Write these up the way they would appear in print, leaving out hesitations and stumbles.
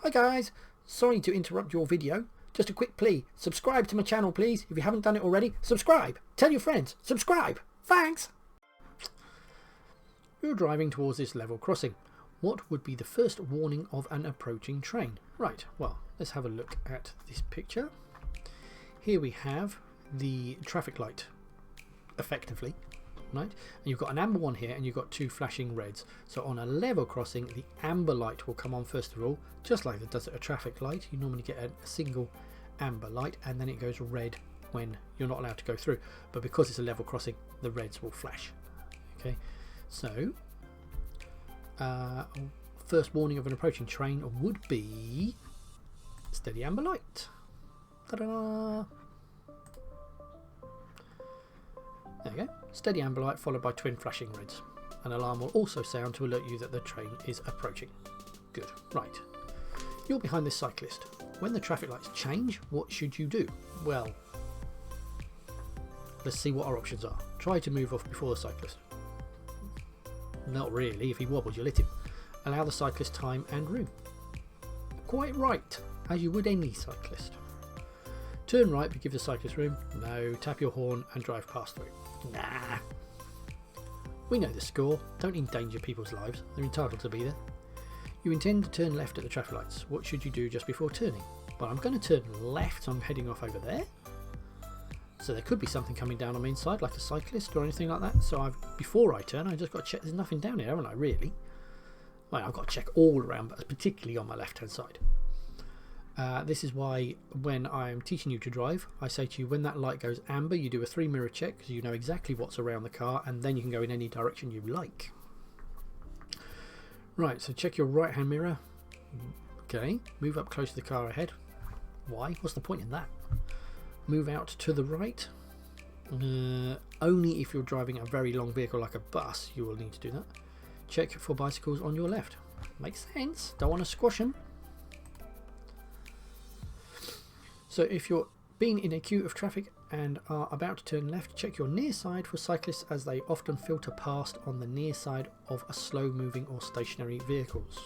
Hi guys, sorry to interrupt your video. Just a quick plea, subscribe to my channel please. If you haven't done it already, subscribe. Tell your friends, subscribe. Thanks. You're driving towards this level crossing. What would be the first warning of an approaching train? Right, well, let's have a look at this picture. Here we have the traffic light, effectively. Right, and you've got an amber one here and you've got two flashing reds. So on a level crossing, the amber light will come on first of all, just like it does at a traffic light. You normally get a single amber light and then it goes red when you're not allowed to go through, but because it's a level crossing, the reds will flash. Okay, so first warning of an approaching train would be steady amber light. Ta-da! There you go, steady amber light followed by twin flashing reds. An alarm will also sound to alert you that the train is approaching. Good, right. You're behind this cyclist. When the traffic lights change, what should you do? Well, let's see what our options are. Try to move off before the cyclist. Not really, if he wobbles you'll hit him. Allow the cyclist time and room. Quite right, as you would any cyclist. Turn right but give the cyclist room. No, tap your horn and drive past through. Nah. We know the score. Don't endanger people's lives. They're entitled to be there. You intend to turn left at the traffic lights. What should you do just before turning? Well, I'm going to turn left, so I'm heading off over there. So there could be something coming down on my inside, like a cyclist or anything like that. So before I turn, I've just got to check there's nothing down here, haven't I, really? Well, I've got to check all around, but particularly on my left-hand side. This is why when I'm teaching you to drive, I say to you, when that light goes amber, you do a 3 mirror check because you know exactly what's around the car and then you can go in any direction you like. Right, so check your right hand mirror. Okay, move up close to the car ahead. Why? What's the point in that? Move out to the right. Only if you're driving a very long vehicle like a bus, you will need to do that. Check for bicycles on your left. Makes sense. Don't want to squash them. So if you're being in a queue of traffic and are about to turn left, check your near side for cyclists as they often filter past on the near side of a slow moving or stationary vehicles.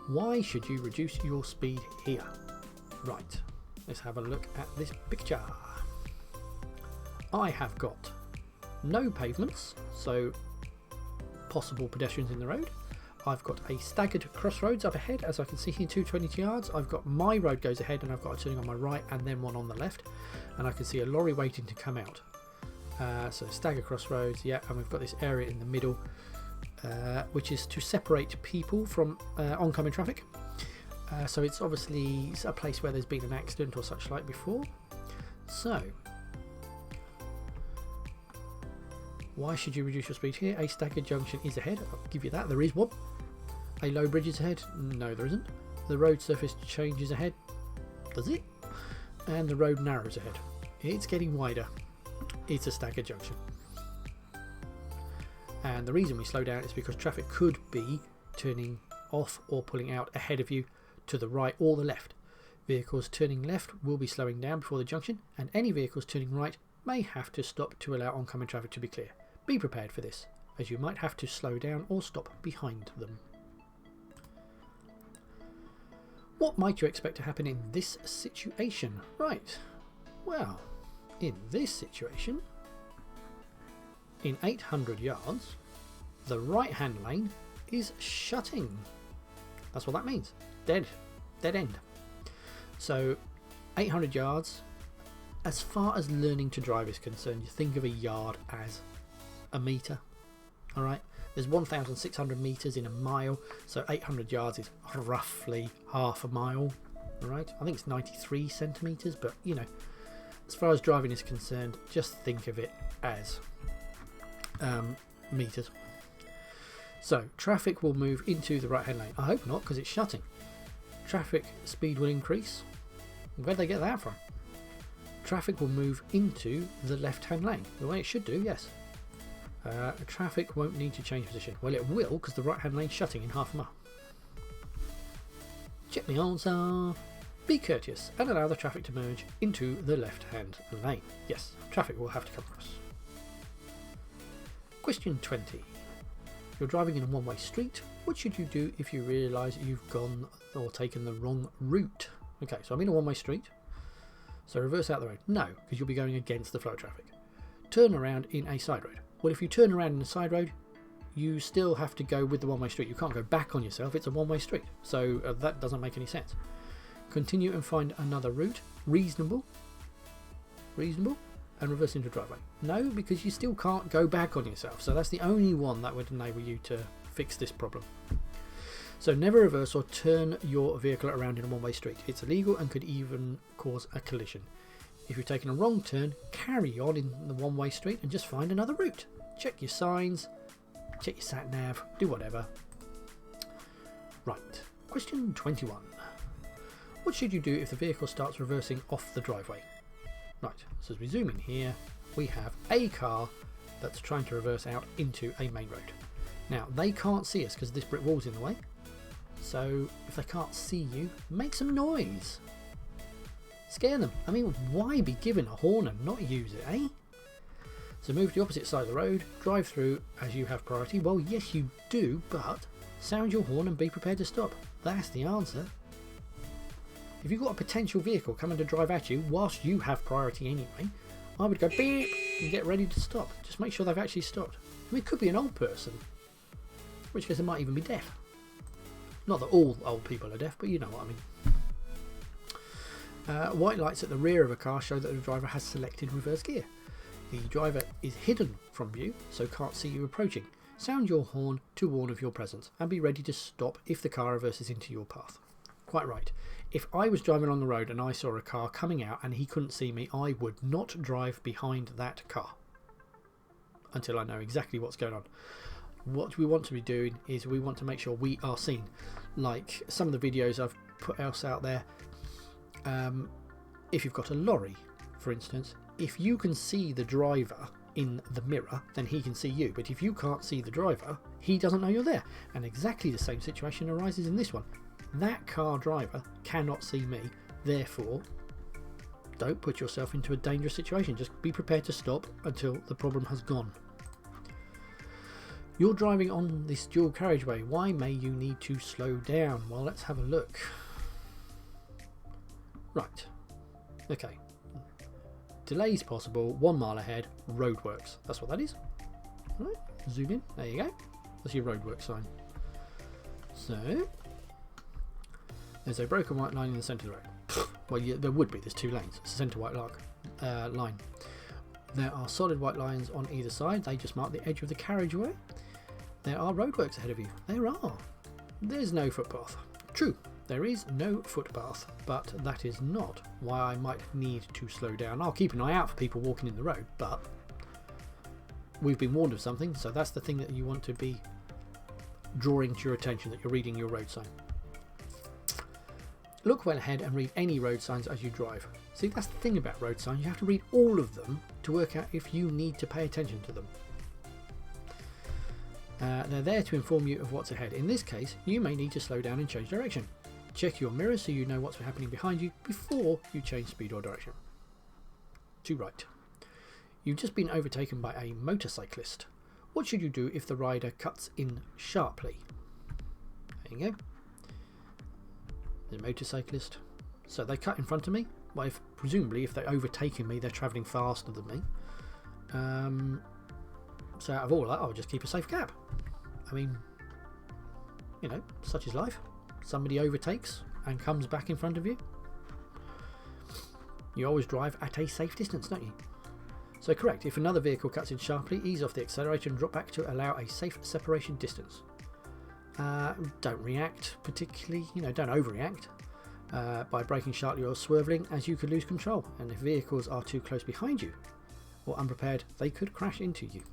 Why should you reduce your speed here? Right, let's have a look at this picture. I have got no pavements, so possible pedestrians in the road. I've got a staggered crossroads up ahead, as I can see here, 220 yards. I've got my road goes ahead and I've got a turning on my right and then one on the left, and I can see a lorry waiting to come out. So staggered crossroads, yeah, and we've got this area in the middle, which is to separate people from oncoming traffic. So it's obviously a place where there's been an accident or such like before. So why should you reduce your speed here? A staggered junction is ahead. I'll give you that. There is one. A low bridge is ahead. No, there isn't. The road surface changes ahead. Does it? And the road narrows ahead. It's getting wider. It's a staggered junction. And the reason we slow down is because traffic could be turning off or pulling out ahead of you to the right or the left. Vehicles turning left will be slowing down before the junction, and any vehicles turning right may have to stop to allow oncoming traffic to be clear. Be prepared for this, as you might have to slow down or stop behind them. What might you expect to happen in this situation? Right, well, in this situation, in 800 yards, the right hand lane is shutting. That's what that means. Dead end. So 800 yards, as far as learning to drive is concerned, you think of a yard as a metre. Alright, there's 1,600 metres in a mile, so 800 yards is roughly half a mile. Alright, I think it's 93 centimetres, but you know, as far as driving is concerned, just think of it as metres. So traffic will move into the right hand lane. I hope not, because it's shutting. Traffic speed will increase. Where'd they get that from? Traffic will move into the left hand lane, the way it should do, yes. Traffic won't need to change position. Well, it will, because the right hand lane's shutting in half a mile. Check the answer. Be courteous and allow the traffic to merge into the left hand lane. Yes, traffic will have to come across. Question 20. You're driving in a one-way street. What should you do if you realise you've gone or taken the wrong route? Okay, so I'm in a one-way street. So reverse out the road. No, because you'll be going against the flow of traffic. Turn around in a side road. Well, if you turn around in a side road, you still have to go with the one-way street. You can't go back on yourself. It's a one-way street. So that doesn't make any sense. Continue and find another route. Reasonable. Reasonable. And reverse into driveway. No, because you still can't go back on yourself. So that's the only one that would enable you to fix this problem. So never reverse or turn your vehicle around in a one-way street. It's illegal and could even cause a collision. If you're taking a wrong turn, carry on in the one-way street and just find another route. Check your signs, check your sat nav, do whatever. Right, question 21. What should you do if the vehicle starts reversing off the driveway? Right, so as we zoom in here, we have a car that's trying to reverse out into a main road. Now, they can't see us because this brick wall's in the way. So if they can't see you, make some noise. Scare them. I mean, why be given a horn and not use it, eh? So move to the opposite side of the road, drive through as you have priority. Well, yes you do, but sound your horn and be prepared to stop. That's the answer. If you've got a potential vehicle coming to drive at you whilst you have priority anyway, I would go beep and get ready to stop. Just make sure they've actually stopped. I mean, it could be an old person, in which case they might even be deaf. Not that all old people are deaf, but you know what I mean. White lights at the rear of a car show that the driver has selected reverse gear. The driver is hidden from view, so can't see you approaching. Sound your horn to warn of your presence and be ready to stop if the car reverses into your path. Quite right. If I was driving on the road and I saw a car coming out and he couldn't see me, I would not drive behind that car until I know exactly what's going on. What we want to be doing is we want to make sure we are seen. Like some of the videos I've put else out there, if you've got a lorry, for instance, if you can see the driver in the mirror, then he can see you. But if you can't see the driver, he doesn't know you're there. And exactly the same situation arises in this one. That car driver cannot see me, therefore don't put yourself into a dangerous situation. Just be prepared to stop until the problem has gone. You're driving on this dual carriageway. Why may you need to slow down? Well, let's have a look. Right. Okay. Delays possible. 1 mile ahead. Roadworks. That's what that is. Right. Zoom in. There you go. That's your roadwork sign. So there's a broken white line in the centre of the road. Well, yeah, there would be. There's 2 lanes. It's a centre white line. There are solid white lines on either side. They just mark the edge of the carriageway. There are roadworks ahead of you. There are. There's no footpath. True, there is no footpath, but that is not why I might need to slow down. I'll keep an eye out for people walking in the road, but we've been warned of something, so that's the thing that you want to be drawing to your attention, that you're reading your road sign. Look well ahead and read any road signs as you drive. See, that's the thing about road signs. You have to read all of them to work out if you need to pay attention to them. They're there to inform you of what's ahead. In this case, you may need to slow down and change direction. Check your mirror so you know what's happening behind you before you change speed or direction. To right. You've just been overtaken by a motorcyclist. What should you do if the rider cuts in sharply? There you go. The motorcyclist. So they cut in front of me. Well, presumably if they're overtaking me, they're travelling faster than me. So out of all that, I would just keep a safe gap. I mean, you know, such is life. Somebody overtakes and comes back in front of you. You always drive at a safe distance, don't you? So correct, if another vehicle cuts in sharply, ease off the accelerator and drop back to allow a safe separation distance. Don't react particularly, you know, don't overreact by braking sharply or swerving, as you could lose control. And if vehicles are too close behind you or unprepared, they could crash into you.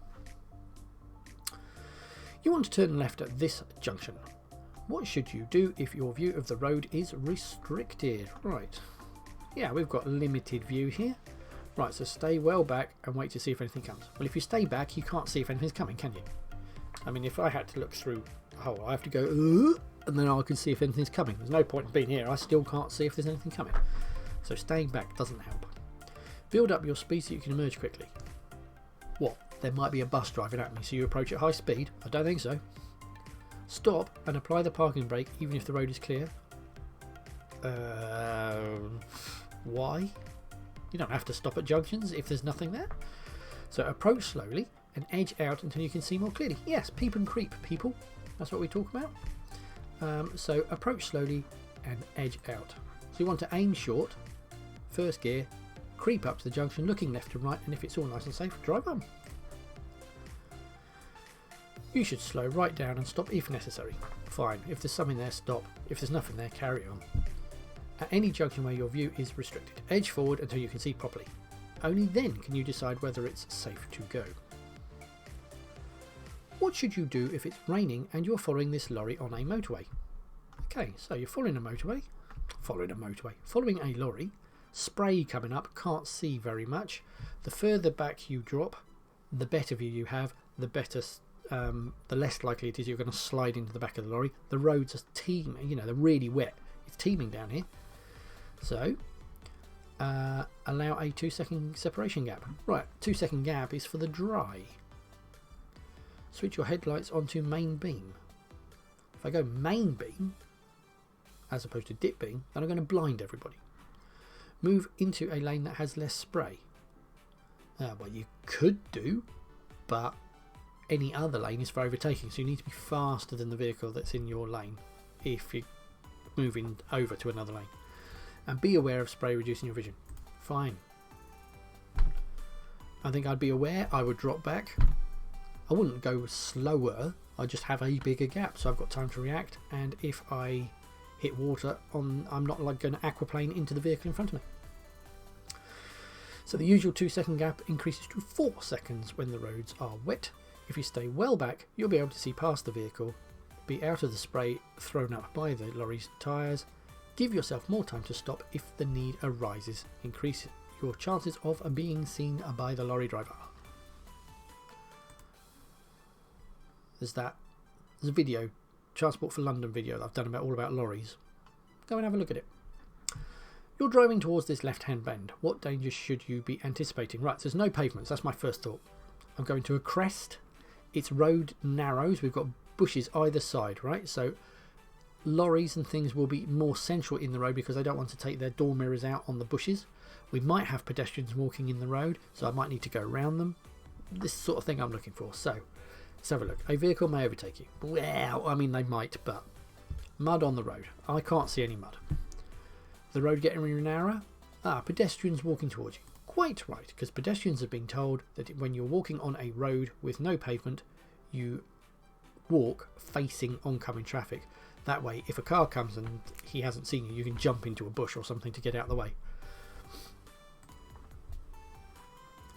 You want to turn left at this junction. What should you do if your view of the road is restricted? Right. Yeah, we've got limited view here. Right, so stay well back and wait to see if anything comes. Well, if you stay back, you can't see if anything's coming, can you? I mean, if I had to look through a hole, I have to go, and then I can see if anything's coming. There's no point in being here. I still can't see if there's anything coming. So staying back doesn't help. Build up your speed so you can emerge quickly. What? There might be a bus driving at me, so you approach at high speed? I don't think so. Stop and apply the parking brake even if the road is clear. Why? You don't have to stop at junctions if there's nothing there. So approach slowly and edge out until you can see more clearly. Yes, peep and creep, people. That's what we talk about. So approach slowly and edge out. So you want to aim short, first gear, creep up to the junction, looking left and right, and if it's all nice and safe, drive on. You should slow right down and stop if necessary. Fine, if there's something there, stop. If there's nothing there, carry on. At any junction where your view is restricted, edge forward until you can see properly. Only then can you decide whether it's safe to go. What should you do if it's raining and you're following this lorry on a motorway? Okay, so you're following a lorry, spray coming up, can't see very much. The further back you drop, the better view you have, the less likely it is you're going to slide into the back of the lorry. The roads are teeming, they're really wet. It's teeming down here. So, allow a 2-second separation gap. Right, 2-second gap is for the dry. Switch your headlights onto main beam. If I go main beam, as opposed to dip beam, then I'm going to blind everybody. Move into a lane that has less spray. Well, you could do, but any other lane is for overtaking, so you need to be faster than the vehicle that's in your lane if you're moving over to another lane. And be aware of spray reducing your vision. Fine. I think I'd be aware, I would drop back. I wouldn't go slower, I'd just have a bigger gap so I've got time to react, and if I hit water I'm not like going to aquaplane into the vehicle in front of me. So the usual 2-second gap increases to 4 seconds when the roads are wet. If you stay well back, you'll be able to see past the vehicle, be out of the spray thrown up by the lorry's tyres. Give yourself more time to stop if the need arises. Increase your chances of being seen by the lorry driver. There's a video, Transport for London video that I've done all about lorries. Go and have a look at it. You're driving towards this left-hand bend. What dangers should you be anticipating? Right, so there's no pavements. That's my first thought. I'm going to a crest. Its road narrows. We've got bushes either side, right? So lorries and things will be more central in the road because they don't want to take their door mirrors out on the bushes. We might have pedestrians walking in the road, so I might need to go around them. This sort of thing I'm looking for. So let's have a look. A vehicle may overtake you. Well, I mean they might, but mud on the road. I can't see any mud. The road getting narrower? Pedestrians walking towards you. Quite right, because pedestrians have been told that when you're walking on a road with no pavement, you walk facing oncoming traffic. That way, if a car comes and he hasn't seen you, you can jump into a bush or something to get out of the way.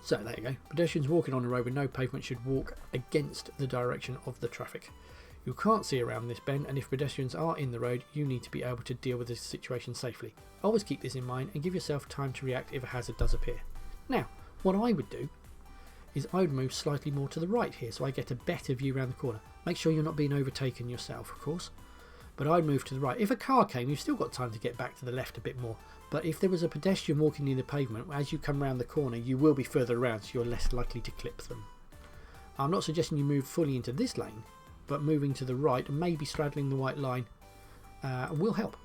So there you go. Pedestrians walking on a road with no pavement should walk against the direction of the traffic. You can't see around this bend, and if pedestrians are in the road, you need to be able to deal with this situation safely. Always keep this in mind and give yourself time to react if a hazard does appear. Now, what I would do is I would move slightly more to the right here so I get a better view around the corner. Make sure you're not being overtaken yourself, of course. But I'd move to the right. If a car came, you've still got time to get back to the left a bit more. But if there was a pedestrian walking near the pavement, as you come around the corner, you will be further around, so you're less likely to clip them. I'm not suggesting you move fully into this lane, but moving to the right and maybe straddling the white line will help.